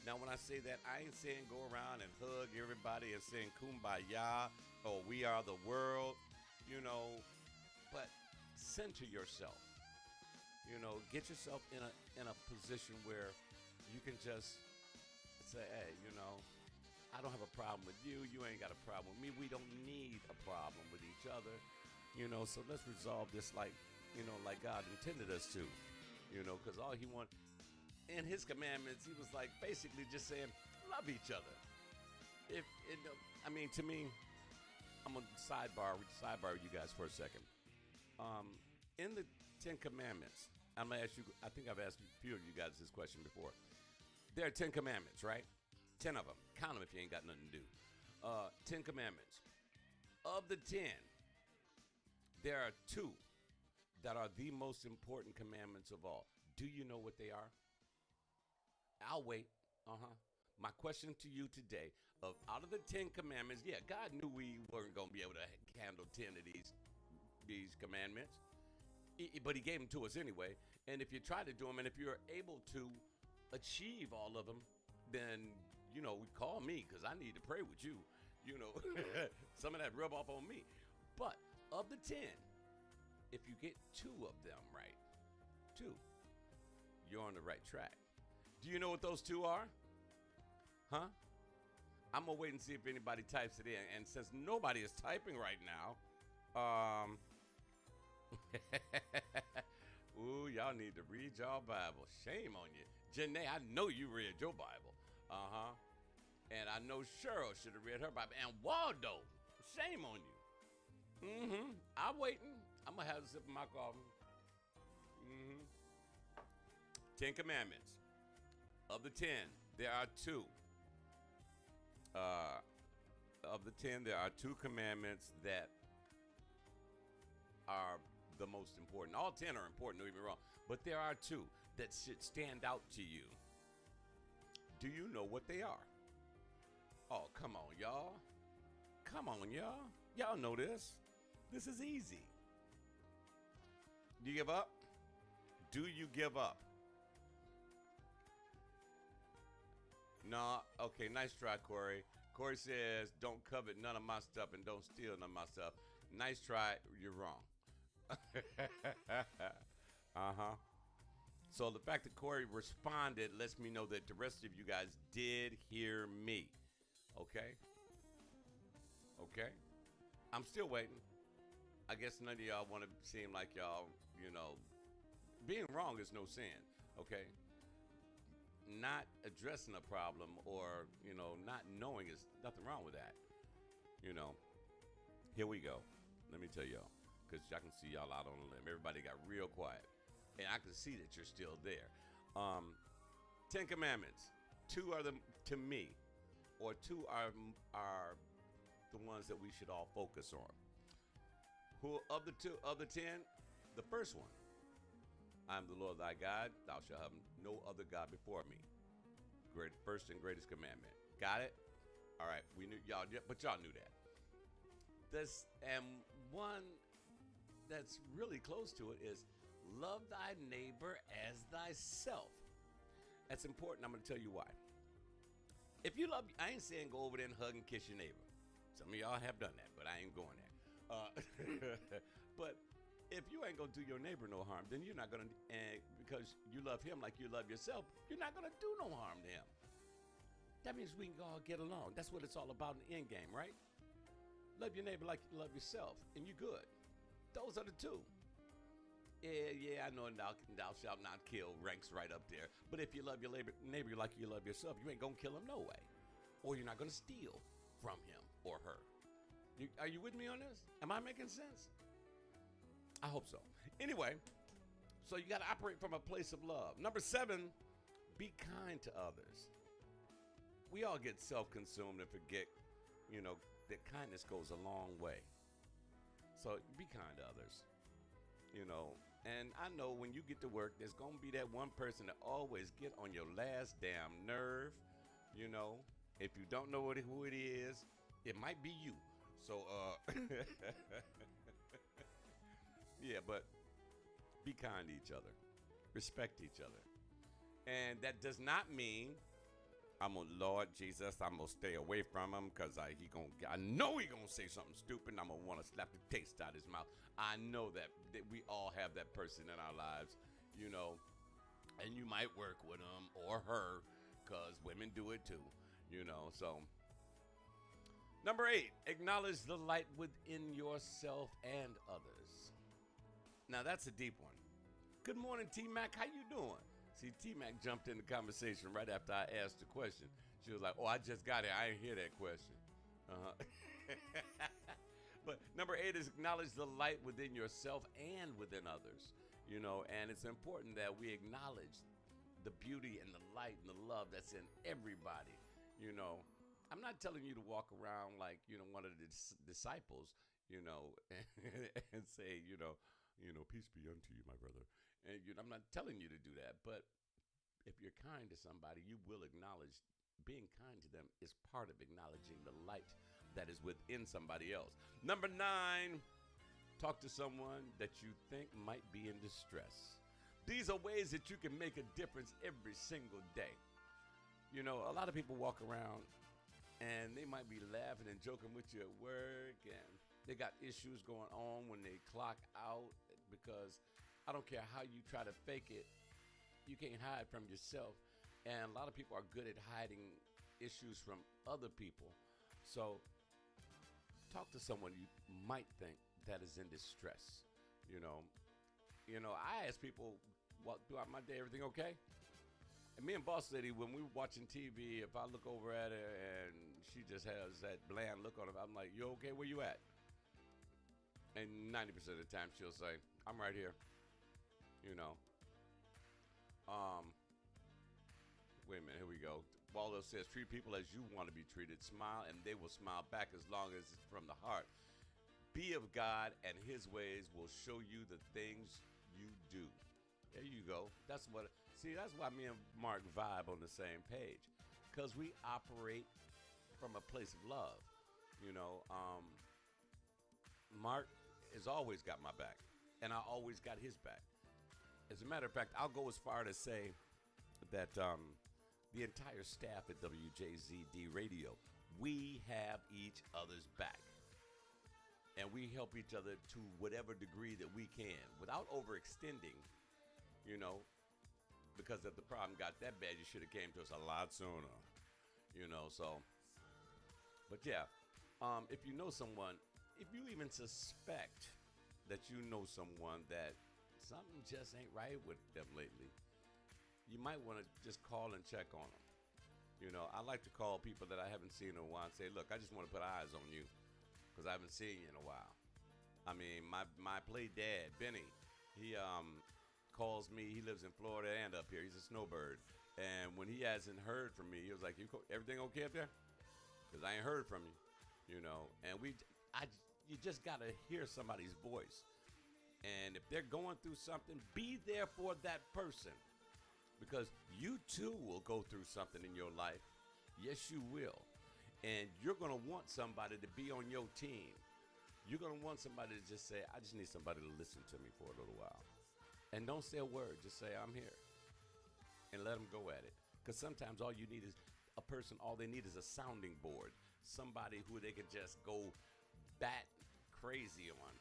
Now, when I say that, I ain't saying go around and hug everybody and saying kumbaya or we are the world, you know, but center yourself. You know, get yourself in a position where you can just say, hey, you know, I don't have a problem with you. You ain't got a problem with me. We don't need a problem with each other. You know, so let's resolve this like, you know, like God intended us to. You know, because all he wanted in his commandments, he was like basically just saying, love each other. I mean, to me, I'm going to sidebar you guys for a second. In the 10 Commandments, I'm going to ask you, I think I've asked a few of you guys this question before. There are 10 commandments, right? 10 of them. Count them if you ain't got nothing to do. 10 commandments. Of the 10, there are 2 that are the most important commandments of all. Do you know what they are? I'll wait. My question to you today, out of the 10 commandments, yeah, God knew we weren't going to be able to handle 10 of these commandments, but he gave them to us anyway. And if you try to do them, and if you're able to achieve all of them, then, you know, call me because I need to pray with you. you know, some of that rub off on me. But of the 10, if you get 2 of them right, 2, you're on the right track. Do you know what those 2 are? Huh? I'm gonna wait and see if anybody types it in. And since nobody is typing right now, ooh, y'all need to read y'all Bible. Shame on you. Janae, I know you read your Bible. Uh-huh. And I know Cheryl should have read her Bible. And Waldo, shame on you. Mm-hmm. I'm waiting. I'm gonna have a sip of my coffee. Mm-hmm. 10 Commandments. Of the 10, there are 2. Of the 10, there are 2 commandments that are the most important. All 10 are important, don't get me wrong. But there are 2 that should stand out to you. Do you know what they are? Oh, come on, y'all. Come on, y'all. Y'all know this. This is easy. Do you give up? Do you give up? No. Okay, nice try, Corey. Corey says, don't covet none of my stuff and don't steal none of my stuff. Nice try. You're wrong. Uh-huh. So the fact that Corey responded lets me know that the rest of you guys did hear me. Okay? Okay? I'm still waiting. I guess none of y'all want to seem like y'all, you know, being wrong is no sin. Okay? Not addressing a problem or, you know, not knowing is nothing wrong with that. You know, here we go. Let me tell y'all, because I can see y'all out on the limb. Everybody got real quiet. And I can see that you're still there. 10 Commandments. 2 are them to me, or 2 are the ones that we should all focus on. Who of the 10? The first one. I am the Lord thy God. Thou shalt have no other God before me. First and greatest commandment. Got it? All right. We knew y'all, but y'all knew that. This and one that's really close to it is love thy neighbor as thyself. That's important. I'm going to tell you why. If you love, I ain't saying go over there and hug and kiss your neighbor. Some of y'all have done that, but I ain't going there. But if you ain't going to do your neighbor no harm, then you're not going to, and because you love him like you love yourself, you're not going to do no harm to him. That means we can all get along. That's what it's all about in the end game, right? Love your neighbor like you love yourself, and you're good. Those are the 2. Yeah, I know thou shalt not kill ranks right up there. But if you love your neighbor like you love yourself, you ain't going to kill him no way. Or you're not going to steal from him or her. Are you with me on this? Am I making sense? I hope so. Anyway, so you got to operate from a place of love. Number 7, be kind to others. We all get self-consumed and forget, you know, that kindness goes a long way. So be kind to others, you know. And I know when you get to work, there's going to be that one person that always get on your last damn nerve, you know. If you don't know who it is, it might be you. So, yeah, but be kind to each other. Respect each other. And that does not mean Lord Jesus, I'm going to stay away from him because I know he going to say something stupid and I'm going to want to slap the taste out of his mouth. I know that we all have that person in our lives, you know, and you might work with him or her because women do it too, you know. So, number 8, acknowledge the light within yourself and others. Now, that's a deep one. Good morning, T-Mac. How you doing? See, T-Mac jumped in the conversation right after I asked the question. She was like, oh, I just got it. I didn't hear that question. But number 8 is acknowledge the light within yourself and within others. You know, and it's important that we acknowledge the beauty and the light and the love that's in everybody. You know, I'm not telling you to walk around like, you know, one of the disciples, you know, and say, you know, peace be unto you, my brother. And I'm not telling you to do that, but if you're kind to somebody, you will acknowledge being kind to them is part of acknowledging the light that is within somebody else. Number 9, talk to someone that you think might be in distress. These are ways that you can make a difference every single day. You know, a lot of people walk around and they might be laughing and joking with you at work, and they got issues going on when they clock out, because I don't care how you try to fake it, you can't hide from yourself. And a lot of people are good at hiding issues from other people. So talk to someone you might think that is in distress. You know, I ask people throughout my day, everything okay? And me and Boss Lady, when we were watching TV, if I look over at her and she just has that bland look on her, I'm like, you okay? Where you at? And 90% of the time she'll say, I'm right here. You know. Wait a minute, here we go. Waldo says, treat people as you want to be treated. Smile and they will smile back as long as it's from the heart. Be of God and his ways will show you the things you do. There you go. That's why me and Mark vibe on the same page. Because we operate from a place of love. You know, Mark has always got my back. And I always got his back. As a matter of fact, I'll go as far to say that the entire staff at WJZD Radio, we have each other's back. And we help each other to whatever degree that we can without overextending, you know, because if the problem got that bad, you should have came to us a lot sooner, you know, so. But yeah, if you know someone, if you even suspect that you know someone that something just ain't right with them lately, you might want to just call and check on them. You know, I like to call people that I haven't seen in a while and say, look, I just want to put eyes on you because I haven't seen you in a while. I mean, my play dad, Benny, he calls me. He lives in Florida and up here. He's a snowbird. And when he hasn't heard from me, he was like, everything okay up there? Because I ain't heard from you, you know. And you just got to hear somebody's voice. And if they're going through something, be there for that person. Because you too will go through something in your life. Yes, you will. And you're going to want somebody to be on your team. You're going to want somebody to just say, I just need somebody to listen to me for a little while. And don't say a word. Just say, I'm here. And let them go at it. Because sometimes all you need is a person, all they need is a sounding board. Somebody who they could just go bat crazy on.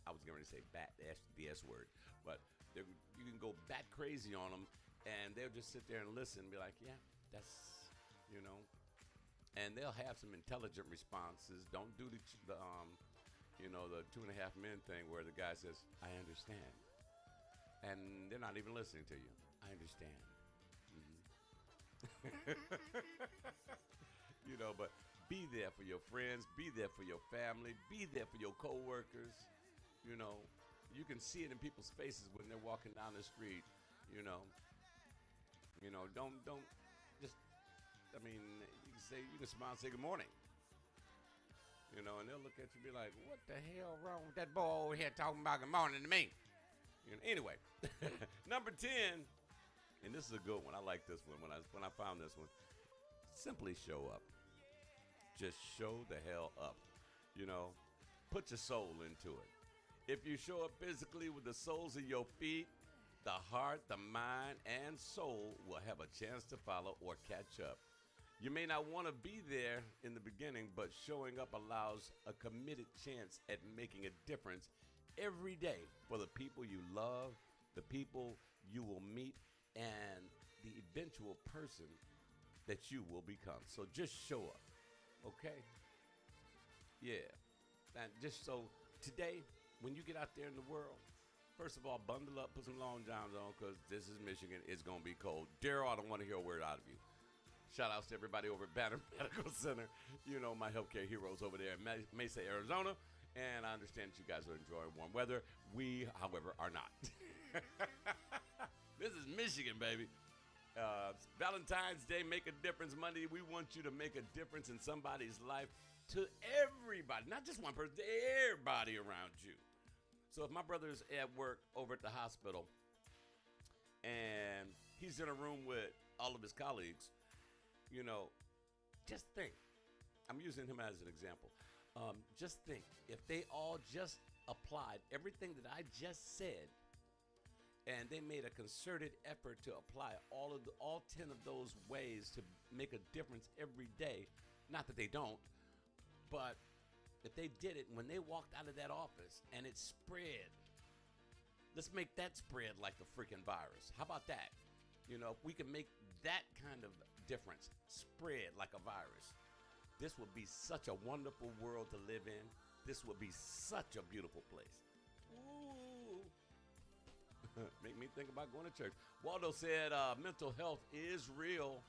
I was going to say bat, the S word. But you can go bat crazy on them. And they'll just sit there and listen and be like, yeah, that's, you know. And they'll have some intelligent responses. Don't do the 2.5 Men thing where the guy says, I understand. And they're not even listening to you. I understand. Mm-hmm. You know, but be there for your friends. Be there for your family. Be there for your coworkers. You know, you can see it in people's faces when they're walking down the street, you know. You know, don't just, I mean, you can smile and say good morning. You know, and they'll look at you and be like, what the hell wrong with that boy over here talking about good morning to me? You know, anyway, number 10, and this is a good one. I like this one when I found this one. Simply show up. Just show the hell up. You know, put your soul into it. If you show up physically with the soles of your feet, the heart, the mind, and soul will have a chance to follow or catch up. You may not want to be there in the beginning, but showing up allows a committed chance at making a difference every day for the people you love, the people you will meet, and the eventual person that you will become. So just show up, okay? Yeah. And just so today, when you get out there in the world, first of all, bundle up, put some long johns on, because this is Michigan. It's going to be cold. Daryl, I don't want to hear a word out of you. Shout outs to everybody over at Banner Medical Center. You know, my healthcare heroes over there in Mesa, Arizona. And I understand that you guys are enjoying warm weather. We, however, are not. This is Michigan, baby. Valentine's Day, Make a Difference Monday. We want you to make a difference in somebody's life, to everybody, not just one person, to everybody around you. So if my brother's at work over at the hospital and he's in a room with all of his colleagues, you know, just think. I'm using him as an example. Just think, if they all just applied everything that I just said, and they made a concerted effort to apply all 10 of those ways to make a difference every day, Not that they don't, but if they did it when they walked out of that office and it spread, let's make that spread like the freaking virus. How about that? You know, if we can make that kind of difference spread like a virus, this would be such a wonderful world to live in. This would be such a beautiful place. Ooh. Make me think about going to church. Waldo said mental health is real.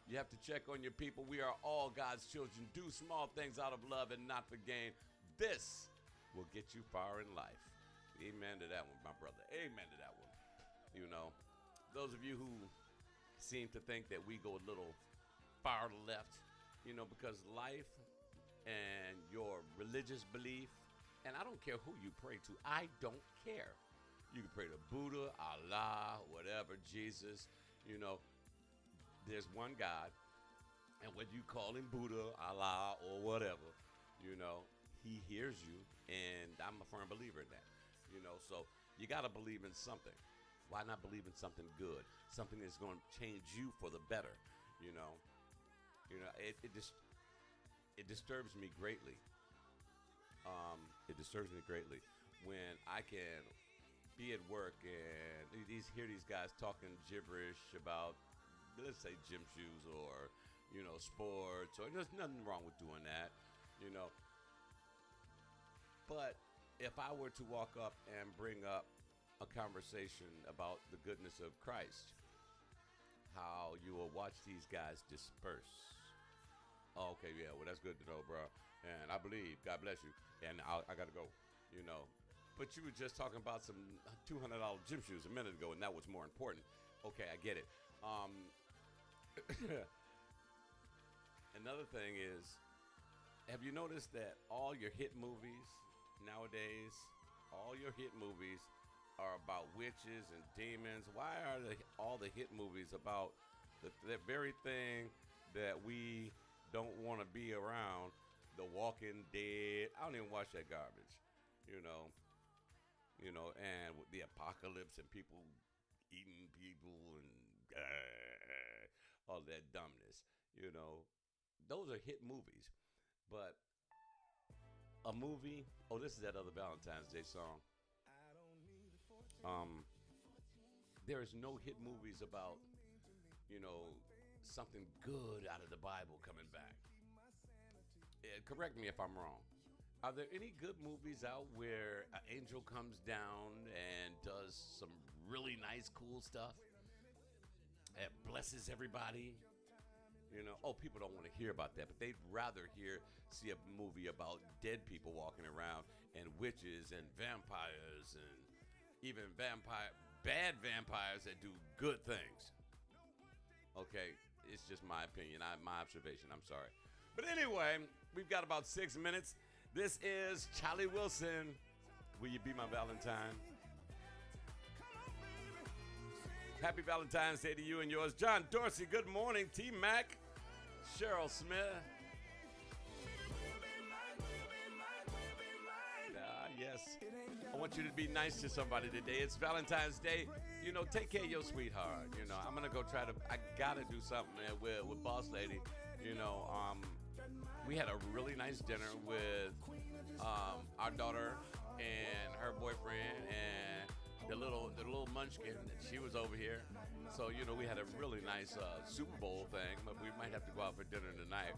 You have to check on your people. We are all God's children. Do small things out of love and not for gain. This will get you far in life. Amen to that one, my brother. Amen to that one. You know, those of you who seem to think that we go a little far to the left, you know, because life and your religious belief, and I don't care who you pray to, I don't care. You can pray to Buddha, Allah, whatever, Jesus, you know, there's one God, and whether you call him Buddha, Allah, or whatever, you know, he hears you, and I'm a firm believer in that, you know, so you got to believe in something. Why not believe in something good, something that's going to change you for the better, you know? It disturbs me greatly. It disturbs me greatly when I can be at work and hear these guys talking gibberish about, let's say, gym shoes or, you know, sports, or there's nothing wrong with doing that, you know. But if I were to walk up and bring up a conversation about the goodness of Christ, how you will watch these guys disperse. Oh, okay, yeah, well, that's good to know, bro. And I believe, God bless you, and I got to go, you know. But you were just talking about some $200 gym shoes a minute ago, and that was more important. Okay, I get it. Another thing is, have you noticed that all your hit movies nowadays, all your hit movies are about witches and demons? Why are all the hit movies about the very thing that we don't want to be around? The Walking Dead. I don't even watch that garbage, you know, and with the apocalypse and people eating people and all that dumbness, you know. Those are hit movies. But a movie, this is that other Valentine's Day song. There is no hit movies about, you know, something good out of the Bible coming back. Correct me if I'm wrong. Are there any good movies out where an angel comes down and does some really nice, cool stuff? It blesses everybody. You know, people don't want to hear about that, but they'd rather see a movie about dead people walking around and witches and vampires and even bad vampires that do good things. Okay, it's just my opinion, my observation. I'm sorry. But anyway, we've got about 6 minutes. This is Charlie Wilson. Will you be my Valentine? Happy Valentine's Day to you and yours. John Dorsey, good morning. T Mac, Cheryl Smith. Yes. I want you to be nice to somebody today. It's Valentine's Day. You know, take care of your sweetheart. You know, I'm going to go I got to do something with Boss Lady. You know, we had a really nice dinner with our daughter and her boyfriend and the little munchkin. She was over here. So, you know, we had a really nice Super Bowl thing, but we might have to go out for dinner tonight.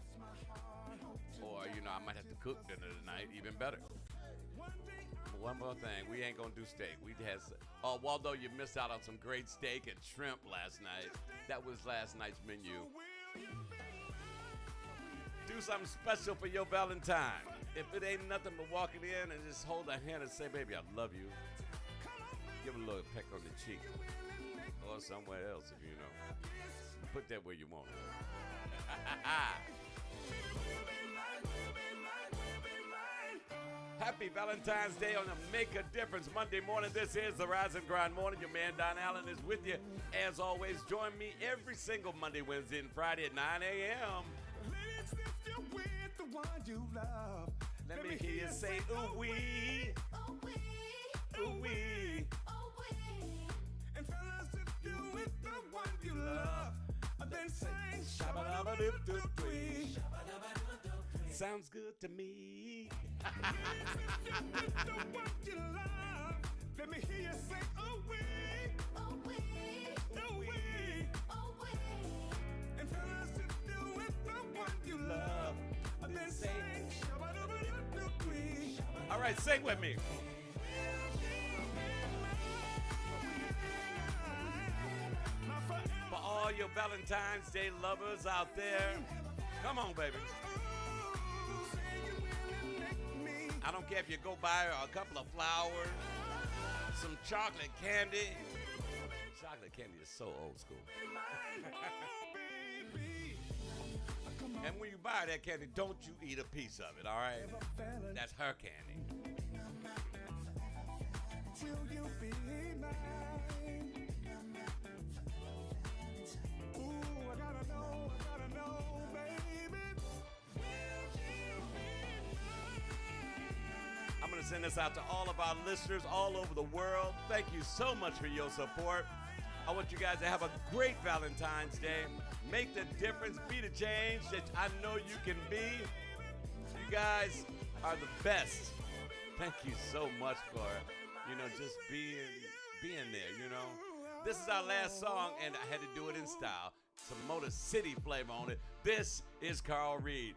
Or, you know, I might have to cook dinner tonight, even better. One more thing, we ain't gonna do steak. We had, Waldo, you missed out on some great steak and shrimp last night. That was last night's menu. Do something special for your Valentine. If it ain't nothing but walking in and just hold a hand and say, baby, I love you. Give a little peck on the cheek. Or somewhere else, if you know. Put that where you want it. Happy Valentine's Day on the Make a Difference Monday morning. This is the Rise and Grind Morning. Your man Don Allen is with you. As always, join me every single Monday, Wednesday, and Friday at 9 a.m. Ladies, if you're with the one you love, Let me hear you say, ooh-wee, ooh-wee. and fellas, if you're with the one you love, then sing Shabba-dabba-dip-dip-dee. Sounds good to me. Let me hear you say, away, away, away, away. And tell us if you're with the one you love. And then sing, shabba-dabba-dabba-doo-dee. All right, sing with me. For all your Valentine's Day lovers out there, come on, baby. I don't care if you go buy a couple of flowers, some chocolate candy. Chocolate candy is so old school. And when you buy that candy, don't you eat a piece of it, all right? That's her candy. Will you be mine? Ooh, I gotta know, baby. I'm going to send this out to all of our listeners all over the world. Thank you so much for your support. I want you guys to have a great Valentine's Day. Make the difference. Be the change that I know you can be. You guys are the best. Thank you so much for, just being there, This is our last song, and I had to do it in style. Some Motor City flavor on it. This is Carl Reed.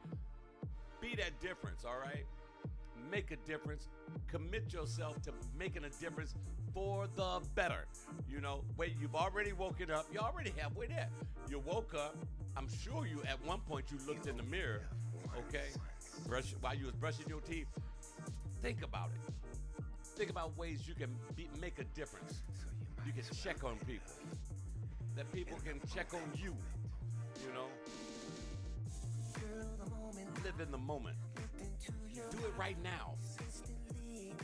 Be that difference, all right? Make a difference. Commit yourself to making a difference for the better. Wait, you've already woken up. You're already halfway there. You woke up. I'm sure you, at one point, you looked in the mirror, okay? While you was brushing your teeth. Think about it. Think about ways you can make a difference. You can check on people. That people can check on you, Live in the moment. Do it right now.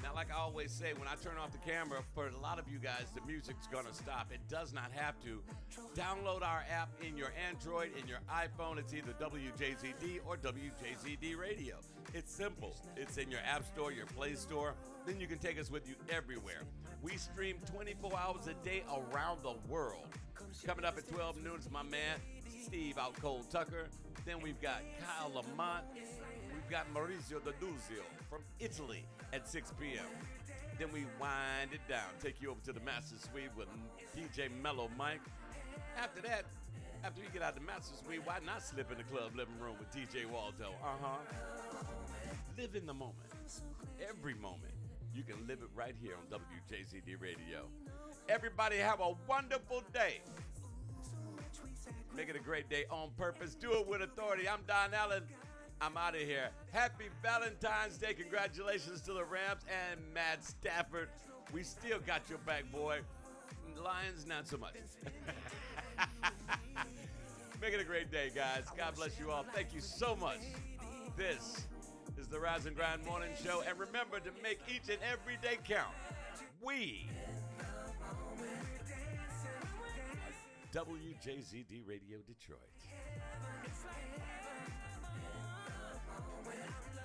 Now, like I always say, when I turn off the camera, for a lot of you guys, the music's gonna stop. It does not have to. Download our app in your Android, in your iPhone. It's either WJZD or WJZD Radio. It's simple. It's in your App Store, your Play Store. Then you can take us with you everywhere. We stream 24 hours a day around the world. Coming up at 12 noon is my man, Steve Out Cold Tucker. Then we've got Kyle Lamont. We've got Maurizio D'Annunzio from Italy at 6 p.m. Then we wind it down, take you over to the Master Suite with DJ Mellow Mike. After that, after you get out of the Master Suite, why not slip in the club living room with DJ Waldo? Live in the moment. Every moment. You can live it right here on WJZD Radio. Everybody have a wonderful day. Make it a great day on purpose. Do it with authority. I'm Don Allen. I'm out of here. Happy Valentine's Day. Congratulations to the Rams and Matt Stafford. We still got your back, boy. Lions, not so much. Make it a great day, guys. God bless you all. Thank you so much. This is the Rise and Grind Morning Show. And remember to make each and every day count. We WJZD Radio Detroit.